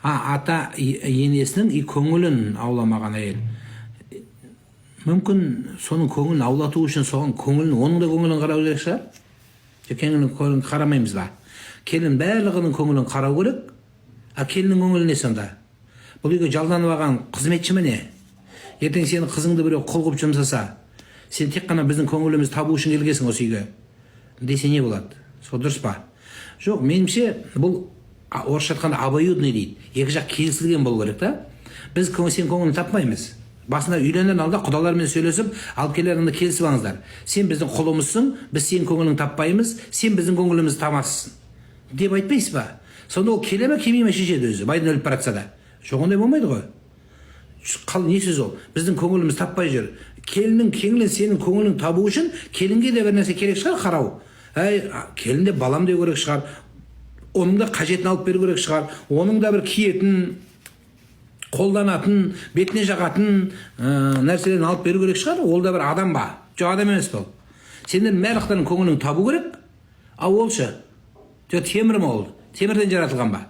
ата енесінің көңілін ауламаған әйел. Мүмкін соның көңілін аулату үшін соған оның да көңілін қарау керек шығар. Көңілін қарамаймыз ба? Келін барлығының көңілін қарау керек. Келіннің көңілі не сонда? Бұл үйге жалданып алған қызметші ме не? Ертең сені қызыңды біреу қол қылып жұмсаса, сен тек қана біздің көңілімізді табу үшін келгенсің осы үйге десе не болады? Сол дұрыс па? Жоқ, меніңше бұл орысша айтқанда обоюдный дейді. Екі жақ келісілген болу керек та. Біз сен көңілін тапмаймыз. Басында үйленген алда құдалармен сөйлесіп, алып келеріңді келісіп алыңыздар. Сен біздің құлымызсың, біз сен көңілін таппаймыз, сен біздің көңілімізді табасың деп айтпайсыз ба? Сонда ол келе ме, келмей ме шешеді өзі, байдың өліп бара жатса да. Жоқ, ондай болмайды ғой. Не сөз ол? Біздің көңіліміз таппай жүр. Келіннің кеңілін сенің көңілін табу үшін келінге де бір нәрсе керек шығар, қарау. Келін де балам деу керек шығар. Оның да қажетін алып беру керек шығар. Оның да бір киетін, қолданатын, бетіне жағатын нәрселерін алып беру керек шығар. Ол да бір адам ба? Жоқ, адам емес бұл. Сендердің барлықтарың көңілін табу керек. Ол ше? Жоқ, темір ме ол? Темірден жаратылған ба?